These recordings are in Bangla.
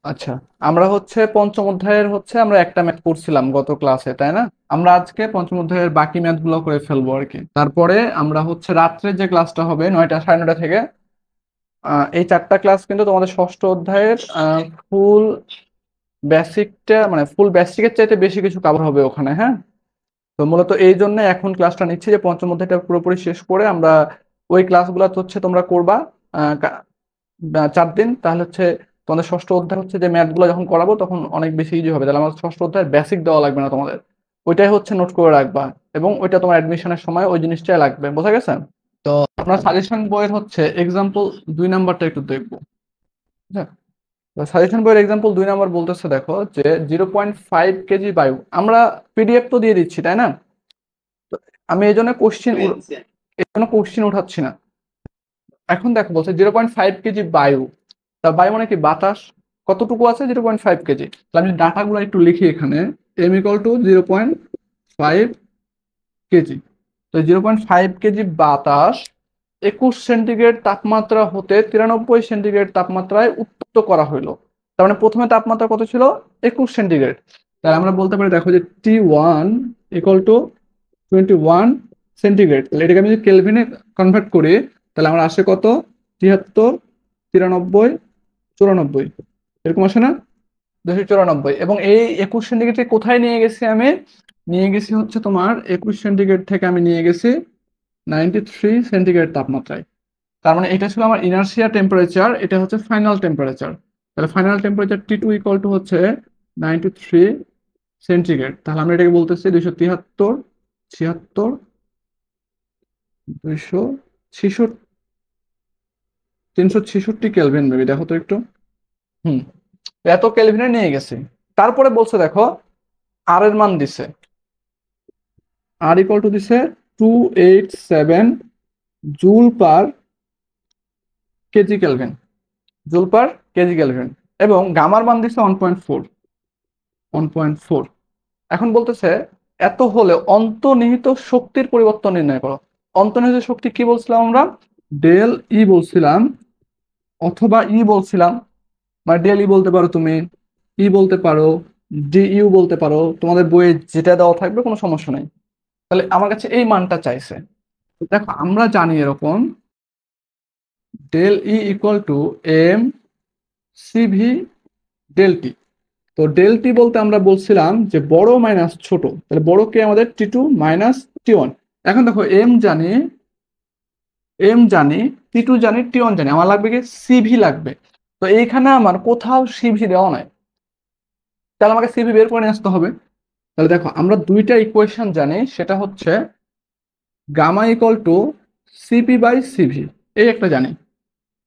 আচ্ছা, আমরা হচ্ছে পঞ্চম অধ্যায়ের হচ্ছে আমরা একটা ম্যাথ করছিলাম গত ক্লাসে, তাই না? আমরা আজকে পঞ্চম অধ্যায়ের বাকি ম্যাথ গুলো করে ফেলবো আর কি। তারপরে আমরা হচ্ছে রাত্রে যে ক্লাসটা হবে 9টা 9:30 থেকে, এই চারটা ক্লাস কিন্তু তোমাদের ষষ্ঠ অধ্যায়ের ফুল বেসিকটা, মানে ফুল বেসিকের চাইতে বেশি কিছু কভার হবে ওখানে, হ্যাঁ। তো মূলত এই জন্য এখন ক্লাসটা নিচ্ছি যে পঞ্চম অধ্যায়টা পুরোপুরি শেষ করে আমরা ওই ক্লাসগুলো হচ্ছে তোমরা করবা 4 দিন, তাহলে হচ্ছে তোমাদের ষষ্ঠ অধ্যায় হচ্ছে যে ম্যাথ গুলো যখন করাবো তখন অনেক বেশি ইজি হবে, তাহলে আমার ষষ্ঠ অধ্যায়ের বেসিক দেওয়া লাগবে না তোমাদের। ওইটাই হচ্ছে নোট করে রাখবা, এবং ওইটা তোমার অ্যাডমিশনের সময় ওই জিনিসটাই লাগবে, বোঝা গেছে? তো আপনার সাজেশন বইয়ের হচ্ছে এক্সাম্পল 2 নাম্বারটা একটু দেখবো। সাজেশন বইয়ের এক্সাম্পল 2 নাম্বার বলতেছে, দেখো যে 0.5 কেজি বায়ু, আমরা পিডিএফ তো দিয়ে দিচ্ছি, তাই না? তো আমি এই জন্য কোশ্চিন উঠাচ্ছি না। এখন দেখো বলছে 0.5 কেজি বায়ু, তা বায়ু মানে কি বাতাস, কতটুকু আছে 0.5 কেজি। তাহলে আমি ডাটাগুলো একটু লিখি এখানে। m = 0.5 KG. তো 0.5 কেজি বাতাস 21 সেন্টিগ্রেড তাপমাত্রা হতে 93 সেন্টিগ্রেড তাপমাত্রায় উত্তপ্ত করা হইলো। তার মানে প্রথমে তাপমাত্রা কত ছিল? 21 সেন্টিগ্রেড। তাহলে আমরা বলতে পারি, দেখো যে T1 = 21 সেন্টিগ্রেড। তাহলে এটাকে আমি যদি কেলভিনে কনভার্ট করি, তাহলে আমার আসে কত? 73, 93, 94, এরকম আসে না? 294। এবং এই 21 সেন্টিগ্রেডকে কোথায় নিয়ে গেছি আমি? নিয়ে গেছি হচ্ছে তোমার 21 সেন্টিগ্রেড থেকে আমি নিয়ে গেছি 93 সেন্টিগ্রেড তাপমাত্রায়। তার মানে এটা ছিল আমার ইনার্শিয়া টেম্পারেচার, এটা হচ্ছে ফাইনাল টেম্পারেচার। তাহলে ফাইনাল টেম্পারেচার T2 = হচ্ছে 93 সেন্টিগ্রেড। তাহলে আমরা এটাকে বলতেছি 273, 76, 266, 366 কেলভিন বেবি, দেখো তো একটু। হুম, এত কেলভিনে নিয়ে গেছে। তারপরে বলছে দেখো আর এর মান দিছে, দিছে 287 joule per kg kelvin, joule per kg kelvin. এবং গামার মান দিছে 1.4, 1.4। এখন বলতেছে এত হলে অন্তর্নিহিত শক্তির পরিবর্তন নির্ণয় করো। অন্তর্নিহিত শক্তি কি বলছিলাম আমরা? ডেল ই বলছিলাম, অথবা ই বলছিলাম। মানে ডেল ই বলতে পারো তুমি, ই বলতে পারো, ডি ইউ বলতে পারো, তোমাদের বইয়ে যেটা দেওয়া থাকবে কোনো সমস্যা নেই। তাহলে আমার কাছে এই মানটা চাইছে। দেখো আমরা জানি এরকম, del E equal to M CV del T. তো ডেল টি বলতে আমরা বলছিলাম যে বড় মাইনাস ছোট, তাহলে বড় কে আমাদের T2 - T1। এখন দেখো এম জানি, T2 জানি, T1 জানি, আমার লাগবে কি? সিভি লাগবে। তো এইখানে আমার কোথাও সিভি দেওয়া নাই, তাহলে আমাকে সিভি বের করে নিয়ে আসতে হবে। তাহলে দেখো আমরা দুইটা ইকুয়েশন জানি, সেটা হচ্ছে gamma equal to CP by CV, এই একটা জানি।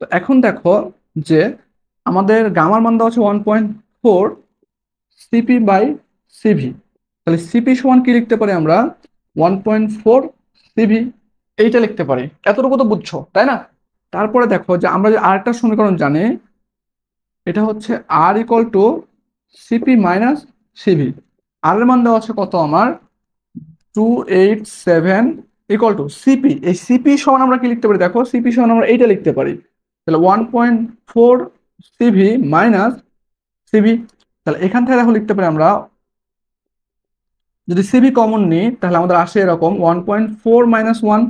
তো এখন দেখো যে আমাদের গামার মান দেওয়া হচ্ছে 1.4 সিপি বাই সিভি। তাহলে সিপি সমান কি লিখতে পারি আমরা? 1.4 সিভি, এইটা লিখতে পারি। এতটুকু তো বুঝছো, তাই না? তারপরে দেখো যে আমরা যে আরেকটা সমীকরণ জানি, এটা হচ্ছে R equal to CP minus CV. R এর মান দেওয়া আছে কত আমার? 287 ইকুয়াল টু সিপি। এই সিপি সমান আমরা কি লিখতে পারি? দেখো সিপি সমান আমরা এইটা লিখতে পারি। তাহলে 1.4 সিভি মাইনাস সিভি। তাহলে এখান থেকে দেখো লিখতে পারি আমরা, যদি সিভি কমন নিই তাহলে আমাদের আসে এরকম 1.4 - 1।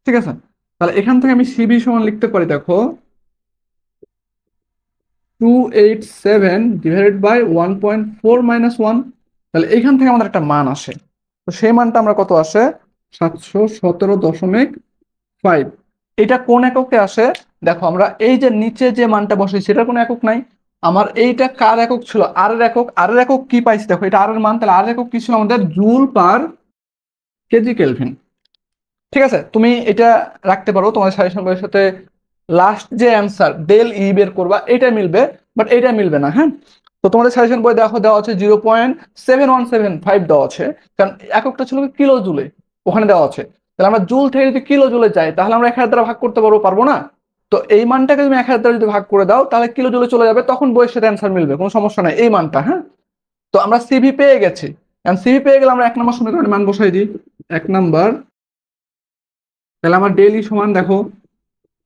ঠিক আছে? তাহলে এখান থেকে আমি সিভি সমান লিখতে পারি, দেখো 287 ডিভাইডেড বাই 1.4 - 1। তাহলে এইখান থেকে আমাদের একটা মান আসে। তো সেই মানটা আমরা কত আসে? 717.5। এটা কোন এককে আসে? দেখো আমরা এই যে নিচে যে মানটা বসে সেটার কোনো একক নাই। আমার এইটা কার একক ছিল? আর এর একক। আর এর একক কি পাইছি? দেখো এটা আর এর মান, তাহলে আর এর একক কি ছিল আমাদের? Joule per kg kelvin. ঠিক আছে, তুমি এটা রাখতে পারো তোমার সাজেশন বইয়ের সাথে। লাস্ট যে অ্যান্সার ডেল ই বের করবা এটা মিলবে, বাট এটা মিলবে না, হ্যাঁ। তো তোমাদের সাজেশন বই দেখো দেওয়া আছে 0.7175 দেওয়া আছে, কারণ এককটা ছিল কিলো জুলে, ওখানে দেওয়া আছে। তাহলে আমরা জুল থেকে যদি কিলো জুলে যাই তাহলে আমরা 1000 দ্বারা ভাগ করতে পারবো, পারবো না? তো এই মানটাকে তুমি 1000 দ্বারা যদি ভাগ করে দাও তাহলে কিলো জুলে চলে যাবে, তখন বইয়ের সাথে অ্যান্সার মিলবে, কোনো সমস্যা নাই এই মানটা, হ্যাঁ। তো আমরা সিভি পেয়ে গেছি। সিভি পেয়ে গেলে আমরা 1 নম্বর সমীকরণে মান বসাই দিই। 1 নম্বর, তাহলে আমার ডেইলি সমান, দেখো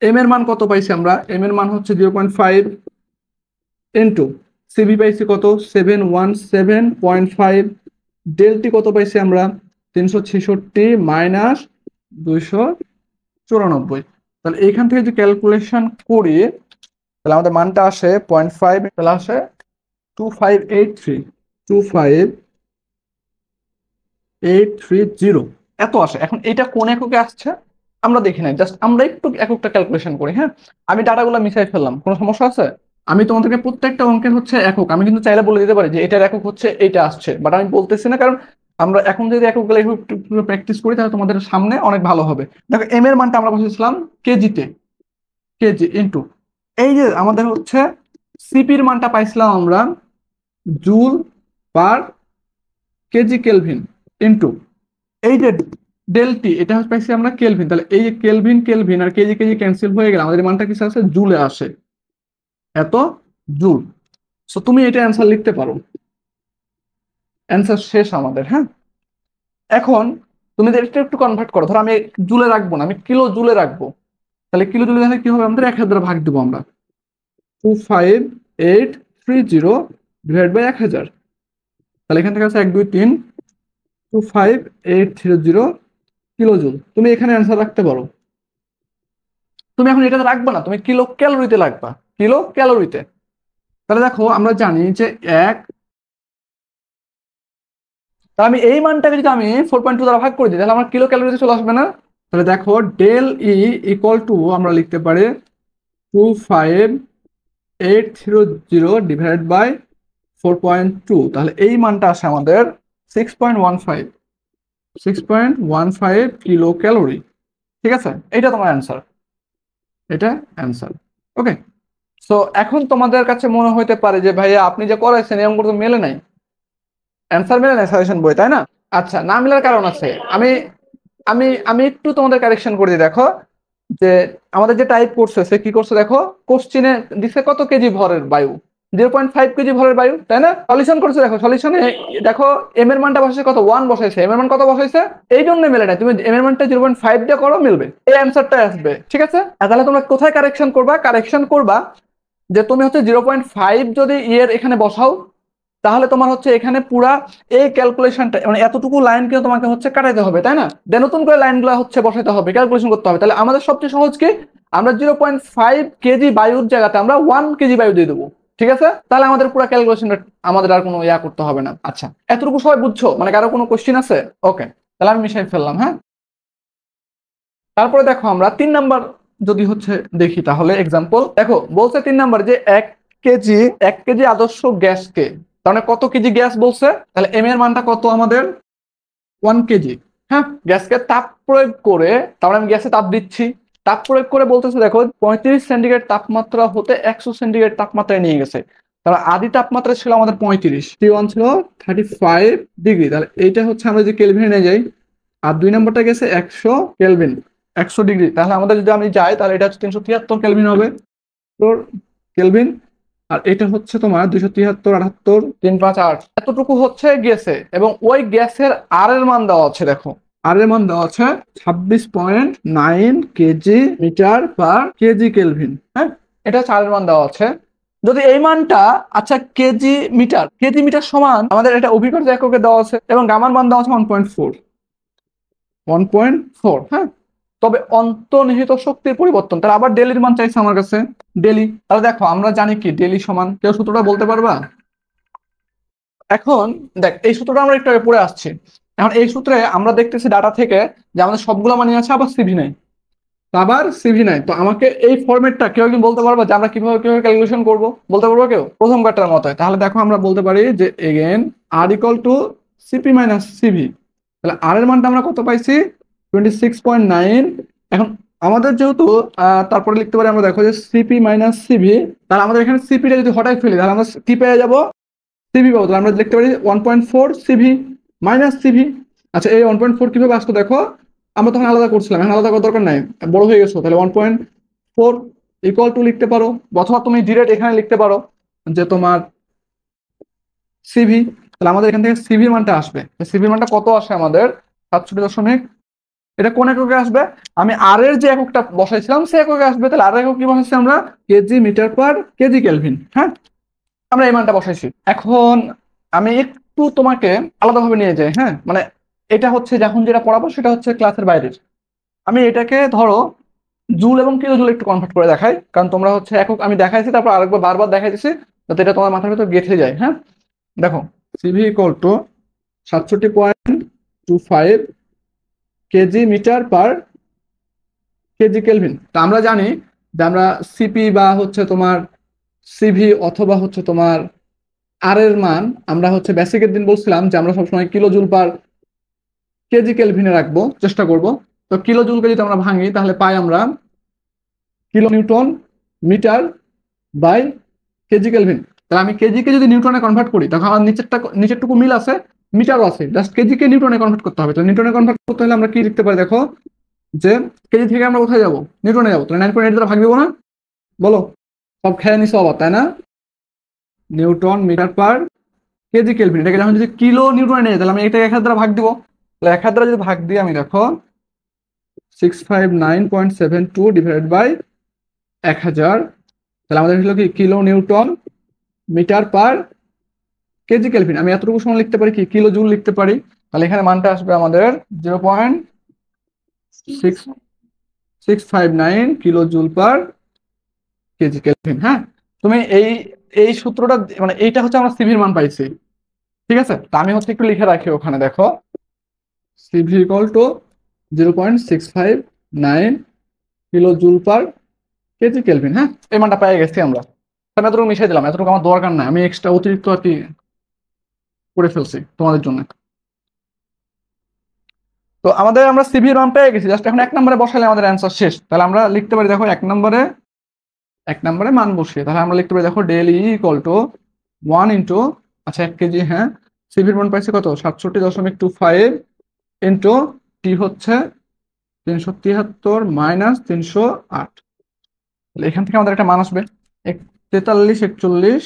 এম এর মান কত পাইছি আমরা? এম এর মান হচ্ছে 0.5, ইন্টু সিভি পাইছি কত 717.5, ডেলটি কত পাইছি আমরা 366 মাইনাস 294। তাহলে এইখান থেকে যদি ক্যালকুলেশন করি তাহলে আমাদের মানটা আসে 0.5, তাহলে আসে 2583, 25830 এত আসে। এখন এটা কোন এককে আসছে আমরা দেখি নাই, জাস্ট আমরা একটু এককটা ক্যালকুলেশন করি। হ্যাঁ, আমি ডাটাগুলো মিশাই ফেললাম, কোনো সমস্যা আছে? আমি তোমাদেরকে প্রত্যেকটা অঙ্কের হচ্ছে একক আমি কিন্তু চাইলে বলে দিতে পারি যে এটার একক হচ্ছে এইটা আসছে, বাট আমি বলতেছি না, কারণ আমরা এখন যদি এককগুলো একটু প্র্যাকটিস করি তাহলে তোমাদের সামনে অনেক ভালো হবে। দেখো এম এর মানটা আমরা বসেছিলাম কেজিতে, কেজি ইন্টু এই যে আমাদের হচ্ছে সিপির মানটা পাইছিলাম আমরা joule per kg kelvin into এই যে ডেলটি, এটা হচ্ছে পাইছি আমরা কেলভিন। তাহলে এই যে কেলভিন কেলভিন আর কেজি কেজি ক্যান্সেল হয়ে গেলে আমাদের মানটা কিছু আছে জুলে আসে, এত জুল। সো তুমি এটা অ্যান্সার লিখতে পারো, অ্যান্সার শেষ আমাদের। হ্যাঁ, এখন তুমি এটা একটু কনভার্ট করো, ধরো আমি জুলে রাখবো না, আমি কিলো জুলে রাখবো। তাহলে কিলো জুলে রাখলে কি হবে, আমাদের 1000 দ্বারা ভাগ দেবো আমরা, 25830 ডিভাইড বাই 1000। তাহলে এখান থেকে আছে 1 2 3, 25830 কিলো জুল। তুমি এখানে অ্যান্সার রাখতে পারো। তুমি এখন এটাতে রাখবা না, তুমি কিলো ক্যালোরিতে রাখবা, কিলো ক্যালোরিতে। তাহলে দেখো আমরা জানি যে তাহলে আমি এই মানটাকে যদি আমি 4.2 দ্বারা ভাগ করে দিই তাহলে আমার কিলো ক্যালোরিতে চলে আসবে না? তাহলে দেখো ডেল ই ইকুয়াল টু আমরা লিখতে পারি 25830 ডিভাইড বাই 4.2। তাহলে এই মানটা আসে আমাদের 6.15 কিলো ক্যালোরি। ঠিক আছে, এটা তোমার অ্যান্সার, এটা অ্যান্সার। ওকে, সো এখন তোমাদের কাছে মনে হইতে পারে যে ভাইয়া আপনি যে করাইছেন এই অঙ্ক তো মেলে নাই, অ্যান্সার মেলে নাই সাজেশন বই, তাই না? আচ্ছা, না মেলার কারণ আছে। আমি আমি আমি একটু তোমাদের কারেকশন করে দিই। দেখো যে আমাদের যে টাইপ করছে সে কি করছে, দেখো কোশ্চিনে দিচ্ছে কত কেজি ভরের বায়ু, 0.5 কেজি ভরের বায়ু, তাই না? সলিউশন করছে, দেখো সলিউশনে দেখো এম এর মানটা বসাইছে কত 1 বসাইছে, এম এর মান কত বসাইছে, এই জন্য মেলে না। তুমি এম এর মানটা 0.5 দিয়ে করো, মিলবে, এই অ্যান্সারটা আসবে। ঠিক আছে, তাহলে তোমরা কোথায় কারেকশন করবা? কারেকশন করবা যে তুমি হচ্ছে 0.5 যদি এর এখানে বসাও তাহলে তোমার হচ্ছে এখানে পুরা এই ক্যালকুলেশনটা মানে এতটুকু লাইন কিন্তু তোমাকে হচ্ছে কাটাইতে হবে, তাই না? দেন নতুন করে লাইনগুলো হচ্ছে বসাইতে হবে, ক্যালকুলেশন করতে হবে। তাহলে আমাদের সবচেয়ে সহজ কি, আমরা 0.5 কেজি বায়ুর জায়গাতে আমরা 1 কেজি বায়ু দিয়ে দেবো। ঠিক আছে, তাহলে আমাদের পুরো ক্যালকুলেশনটা আমাদের আর কোনো ইয়া করতে হবে না। আচ্ছা, এতটুকু সবাই বুঝছো? মানে কারো কোনো কোশ্চিন আছে? ওকে, তাহলে আমি মিশাই ফেললাম। হ্যাঁ, তারপরে দেখো আমরা 3 নাম্বার যদি হচ্ছে দেখি, তাহলে এক্সাম্পল দেখো বলছে 3 নাম্বার যে 1 কেজি আদর্শ গ্যাসকে, তাহলে কত কেজি গ্যাস বলছে, তাহলে এম এর মানটা কত আমাদের 1 কেজি। হ্যাঁ, গ্যাসকে তাপ প্রয়োগ করে, তাহলে আমি গ্যাসে তাপ দিচ্ছি, তাপ প্রয়োগ করে বলতেছে দেখো 35 সেন্টিগ্রেড তাপমাত্রা হতে 100 সেন্টিগ্রেড তাপমাত্রায় নিয়ে গেছে। তাহলে আদি তাপমাত্রা ছিল আমাদের 35, T1 ছিল 35 ডিগ্রি। তাহলে এইটা হচ্ছে আমরা যদি কেলভিনে নিয়ে যাই, আর 2 নম্বরটা গেছে 100 কেলভিন, 100 ডিগ্রি। তাহলে আমাদের যদি আমি যাই তাহলে এটা হচ্ছে 373 কেলভিন হবে, তোর কেলভিন। আর এটা হচ্ছে তোমার 273, 78, 3 5 8 এতটুকু হচ্ছে গেছে। এবং ওই গ্যাসের আর এর মান দেওয়া আছে, দেখো আর এর মান দেওয়া আছে 26.9 kg metre per kg kelvin. হ্যাঁ, এটা হচ্ছে আর এর মান দেওয়া আছে। যদি এই মানটা, আচ্ছা কেজি মিটার সমান আমাদের এটা অভিকর্ষ এককে দেওয়া আছে এবং গামার মান দেওয়া আছে 1.4। হ্যাঁ, তবে অন্তর্নিহিত শক্তির পরিবর্তন, তাহলে আবার ডেলির মান চাইছে আমার কাছে, ডেলি। তাহলে দেখো আমরা জানি কি ডেলি সমান, কেউ সূত্রটা বলতে পারবা? এখন দেখ এই সূত্রটা আমরা একটু আগে পড়ে আসছি। এখন এই সূত্রে আমরা দেখতেছি ডাটা থেকে যে আমাদের সবগুলো মানি আছে, আবার সিভি নাই, তো আমাকে এই ফরম্যাটটা কেউ কি বলতে পারবা যে আমরা কিভাবে ক্যালকুলেশন করব? বলতে পারবো কেউ? প্রথম কাটার মতো। তাহলে দেখো আমরা বলতে পারি যে again R equal to CP minus CV. তাহলে আর এর মানটা আমরা কত পাইছি 26.9। এখন আমাদের যেহেতু তারপরে লিখতে পারি আমরা, দেখো যে সিপি মাইনাস সিভি, তাহলে আমাদের এখানে সিপিটা যদি হঠাৎ ফেলি তাহলে আমরা কি পেয়ে যাবো, সিভি পাবো। তাহলে আমরা লিখতে পারি 1.4 সিভি মাইনাস সিভি। আচ্ছা, এই 1.4 কিভাবে আসতো দেখো, আমরা তখন আলাদা করছিলাম, এখন আলাদা করার দরকার নাই, বড় হয়ে গেছো। তাহলে 1.4 ইকুয়াল টু লিখতে পারো, অথবা তুমি ডিরেক্ট এখানে লিখতে পারো যে তোমার সিভি। তাহলে আমাদের এখান থেকে সিভির মানটা আসবে, সিভির মানটা কত আসে আমাদের 67. এটা কোন এককে আসবে, আমি আর এর যে এককটা বসাইছিলাম সে এককে আসবে। তাহলে আর একক কি বসাইছি আমরা, kg metre per kg kelvin. হ্যাঁ, আমরা এই মানটা বসাইছি। এখন আমি একটু তোমাকে আলাদাভাবে নিয়ে যাই, হ্যাঁ, মানে এটা হচ্ছে যখন যেটা পড়াবো সেটা হচ্ছে ক্লাসের বাইরের। আমি এটাকে ধরো জুল এবং কিলো জুল একটু কনভার্ট করে দেখাই, কারণ তোমরা হচ্ছে একক আমি দেখাইছি, তারপর আরেকবার বারবার দেখাই দিছি যাতে এটা তোমার মাথার ভিতর গেঁথে যায়। হ্যাঁ, দেখো CV equal to 67.25 kg metre per kg kelvin. তা আমরা জানি যে আমরা সিপি বা হচ্ছে তোমার সিভি অথবা হচ্ছে তোমার আর এর মান আমরা হচ্ছে বেসিকের দিন বলছিলাম যে আমরা সবসময় কিলো জুল পার কেজি কেলভিনে রাখবো, চেষ্টা করব। তো কিলো জুলকে যদি আমরা ভাঙি তাহলে পাই আমরা kilo newton metre by kg kelvin. তাহলে আমি কেজিকে যদি নিউটনে কনভার্ট করি তখন আমার নিচেরটুকু মিল আছে, মিটারও আছে, জাস্ট কেজিকে নিউটনে কনভার্ট করতে হবে। তাহলে নিউটনে কনভার্ট করতে হলে আমরা কি লিখতে পারি, দেখো যে কেজি থেকে আমরা কোথায় যাবো, নিউটনে যাবো। তাহলে 9.8 দ্বারা ভাগ দেবো না, বলো? সব খেয়ে নিছো আবার, তাই না? Newton metre per kg kelvin, এটাকে যখন যদি কিলো নিউটনে নিয়ে তাহলে আমি এটাকে 1,000 দ্বারা ভাগ দিব। তাহলে 1,000 দ্বারা যদি ভাগ দিই আমি দেখো 659.72 ডিভাইডেড বাই 1,000, তাহলে আমাদের হলো কি kilo newton metre per kg kelvin. আমি এতটুকু সময় লিখতে পারি কি কিলো জুল লিখতে পারি। তাহলে এখানে মানটা আসবে আমাদের 0.6659 kilo joule per kg kelvin. হ্যাঁ, তুমি এই এই সূত্রটা মানে এইটা হচ্ছে আমরা সিভির মান পাইছি, ঠিক আছে? তা আমি হচ্ছে একটু লিখে রাখি ওখানে, দেখো CV equal to 0.659 kilo joule per kg kelvin. হ্যাঁ, এই মানটা পেয়ে গেছি আমরা। আমি এতটুকু মিশিয়ে দিলাম, এতটুকু আমার দরকার নাই, আমি এক্সট্রা অতিরিক্ত আর কি করে ফেলছি তোমাদের জন্য। তো আমাদের আমরা সিভির মান পেয়ে গেছি, জাস্ট এখন 1 নম্বরে বসালে আমাদের অ্যান্সার শেষ। তাহলে আমরা লিখতে পারি, দেখো 1 নম্বরে মান বসিয়ে তাহলে আমরা লিখতে পারি, দেখো del E equal to 1 into, আচ্ছা 1 কেজি, হ্যাঁ, সিভির মান পাইছি কত 67.25 ইন্টু টি হচ্ছে 373 মাইনাস 308। তাহলে এখান থেকে আমাদের একটা মান আসবে 43 41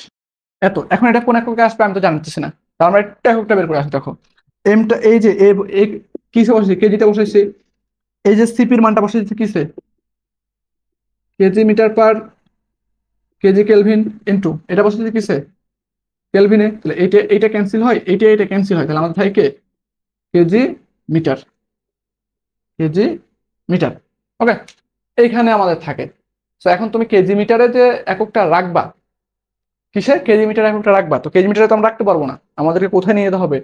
এত। এখন এটা কোন এককে আসবে আমি তো জানতেছি না, তাহলে আমরা একটা এককটা বের করে আসি। দেখো এমটা এই যে কিসে বসেছি, কেজিতে বসেছি, এই যে সিপির মানটা বসেছি কিসে, kg metre per kg kelvin, into এটা বসেছি কিসে, কেলভিনে। তাহলে এইটা ক্যান্সেল হয়, এইটা ক্যান্সেল হয়, তাহলে আমাদের থাকে কে কেজি মিটার, কেজি মিটার। ওকে, এইখানে আমাদের থাকে। তো এখন তুমি কেজি মিটারে যে এককটা রাখবা, কিসে কেজি মিটার এককটা রাখবা, তো কেজি মিটারে তো আমরা রাখতে পারবো না, আমাদেরকে কোথায় নিয়ে যেতে হবে,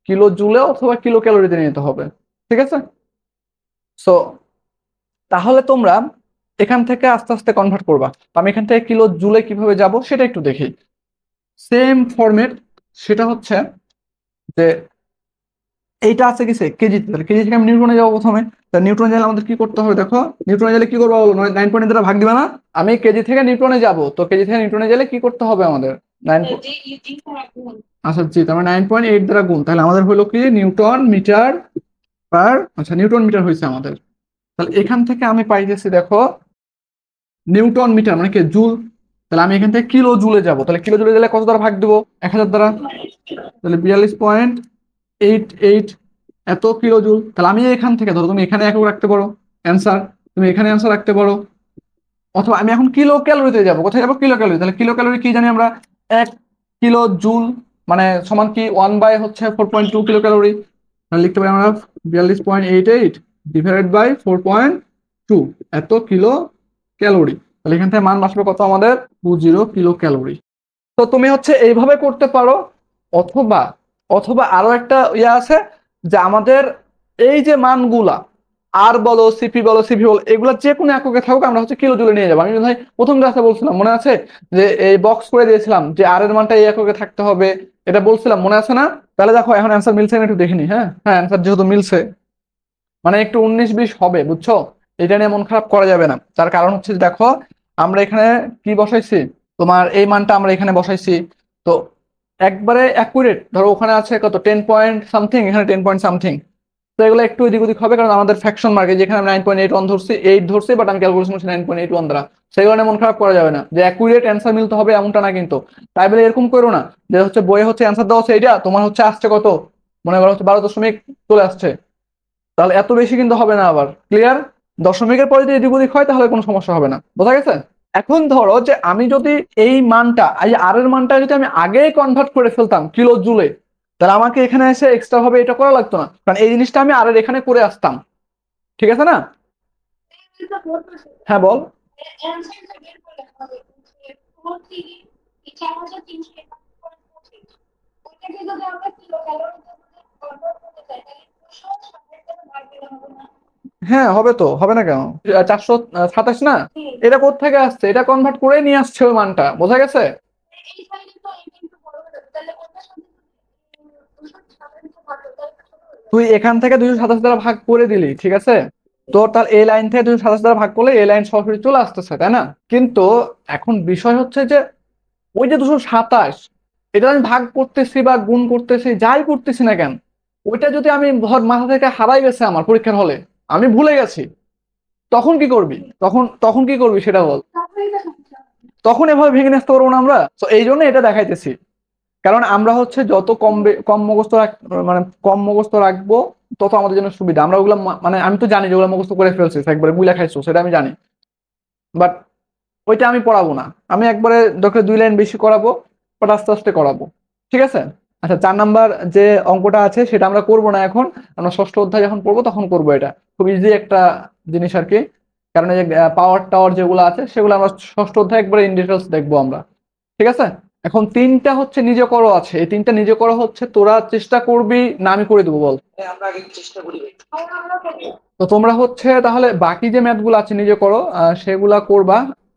কিলো জুলে অথবা কিলো ক্যালোরিতে নিয়ে যেতে হবে, ঠিক আছে? সো তাহলে তোমরা এখান থেকে আস্তে আস্তে কনভার্ট করবা। তো আমি এখান থেকে কিলো জুলে কিভাবে যাব সেটা একটু দেখি। সেম ফরম্যাট, সেটা হচ্ছে যে এইটা আছে কিসে কেজি, তাহলে কেজি থেকে আমি নিউটনে যাবো প্রথমে। তা নিউটনে গেলে আমাদের কি করতে হবে, দেখো নিউটনে গেলে কি করবো, 9.8 দ্বারা ভাগ দিবা না? আমি কেজি থেকে নিউটনে যাব, তো কেজি থেকে নিউটনে গেলে কি করতে হবে আমাদের 9, আচ্ছা জি, তার মানে 9.8 দ্বারা গুণ, তাহলে আমাদের হলো কি নিউটন মিটার পার, আচ্ছা নিউটন মিটার হয়েছে আমাদের। তাহলে এখান থেকে আমি পাইতেছি দেখো নিউটন মিটার মানে কি জুল। তাহলে আমি এখান থেকে কিলো জুলে যাব, তাহলে কিলো জুলে গেলে কত দ্বারা ভাগ দেবো, 1,000 দ্বারা। তাহলে 42.88 এত কিলো জুল। তাহলে আমি এখান থেকে ধরো তুমি এখানে একক রাখতে পারো অ্যান্সার, তুমি এখানে অ্যান্সার রাখতে পারো, অথবা আমি এখন কিলো ক্যালোরিতে যাব, কোথায় যাবো, কিলো ক্যালোরি। তাহলে কিলো ক্যালোরি কি জানি আমরা, 1 কিলো জুল মানে সমান কি 1/4.2 কিলো ক্যালোরি। তাহলে লিখতে পারি আমরা 42.88 ডিভাইডেড বাই 4.2 এত কিলো ক্যালোরি। তাহলে এখান থেকে মান আসবে কত আমাদের 20 কিলো ক্যালোরি। তো তুমি হচ্ছে এইভাবে করতে পারো, অথবা অথবা আরো একটা ইয়ে আছে যে আমাদের এই যে মানগুলা আর বলো সিপি বলো সিভি বলো এগুলা যে কোনো এককে থাকুক আমরা হচ্ছে কিলো জুলে নিয়ে যাবো। আমি ভাই প্রথম ক্লাসে বলছিলাম মনে আছে, যে এই বক্স করে দিয়েছিলাম যে আর এর মানটা এই এককে থাকতে হবে, এটা বলছিলাম মনে আছে না? তাহলে দেখো এখন অ্যান্সার মিলছে না একটু দেখিনি। হ্যাঁ হ্যাঁ, অ্যান্সার যেহেতু মিলছে মানে একটু 19-20 হবে, বুঝছো? এটা নিয়ে মন খারাপ করা যাবে না। তার কারণ হচ্ছে দেখো আমরা এখানে কি বসাইছি, তোমার এই মানটা আমরা এখানে বসাইছি, তো একবারে অ্যাকুরেট ধরো ওখানে আছে কত 10 পয়েন্ট সামথিং, এখানে 10 পয়েন্ট সামথিং, তো এগুলো একটু এদিক ওদিক হবে কারণ আমাদের ফ্র্যাকশন মার্কে যেখানে আমি 9.81 ধরছি 8 ধরছি, বাট আমি ক্যালকুলেশন করছি 9.81 দ্বারা। সেই কারণে মন খারাপ করা যাবে না যে অ্যাকুরেট অ্যান্সার মিলতে হবে এমনটা না কিন্তু। তাই বলে এরকম করো না যে হচ্ছে বইয়ে হচ্ছে অ্যান্সার দেওয়া হচ্ছে এইটা তোমার হচ্ছে আসছে কত, মনে করো হচ্ছে 12 দশমিক চলে আসছে, তাহলে এত বেশি কিন্তু হবে না। আবার ক্লিয়ার, দশমিকের পরে যদি এদিক ওদিক হয় তাহলে কোনো সমস্যা হবে না, বোঝা গেছে? এখন ধরো যে আমি যদি এই মানটা এই আর এর মানটা যদি আমি আগেই কনভার্ট করে ফেলতাম কিলো জুলে, তাহলে আমাকে এখানে এসে এক্সট্রা ভাবে এটা করা লাগতো না, কারণ এই জিনিসটা আমি আর এর এখানে করে আসতাম। ঠিক আছে না? হ্যাঁ বল। হ্যাঁ হবে তো, হবে না কেন? 427 না? এটা কোত্থেকে আসছে? এটা কনভার্ট করে নিয়ে আসছে ওই মানটা, বোঝা গেছে? তুই এখান থেকে 227 দ্বারা ভাগ করে দিলি, ঠিক আছে? তোর তার এই লাইন থেকে 227 দ্বারা ভাগ করলে এই লাইন সরাসরি চলে আসতেছে, তাই না? কিন্তু এখন বিষয় হচ্ছে যে ওই যে 227, এটা আমি ভাগ করতেছি বা গুণ করতেছি যাই করতেছি না কেন, ওইটা যদি আমি ধর মাথা থেকে হারাই গেছে আমার পরীক্ষার হলে, আমি ভুলে গেছি, তখন কি করবি? তখন তখন কি করবি সেটা বল। তখন এভাবে ভেঙে নিতে পারবো না আমরা, তো এই জন্য এটা দেখাইতেছি। কারণ আমরা হচ্ছে যত কম মুখস্থ মানে কম মুখস্থ রাখবো, তত আমাদের জন্য সুবিধা। আমরা ওগুলো মানে আমি তো জানি যে ওগুলো মুখস্থ করে ফেলছিস, একবারে বুঝে খাইছো, সেটা আমি জানি। বাট ওইটা আমি পড়াবো না, আমি একবারে দরকার 2 লাইন বেশি করাবো, বাট আস্তে আস্তে করাবো। ঠিক আছে? আচ্ছা, 4 নাম্বার যে অঙ্কটা আছে সেটা আমরা করব না এখন, আমরা ষষ্ঠ অধ্যায় যখন পড়বো তখন করবো। এটা খুব ইজি একটা জিনিস আর কি, কারণ এই যে পাওয়ার টাওয়ার যেগুলো আছে সেগুলো আমরা ষষ্ঠ অধ্যায় একবারে ইন ডিটেলস দেখবো আমরা। ঠিক আছে? এখন 3টা হচ্ছে নিজে করো আছে, এই 3টা নিজে করো হচ্ছে তোরা চেষ্টা করবি না আমি করে দেবো বল? তো তোমরা হচ্ছে তাহলে বাকি যে ম্যাথ গুলো আছে নিজে করো, সেগুলা করবা।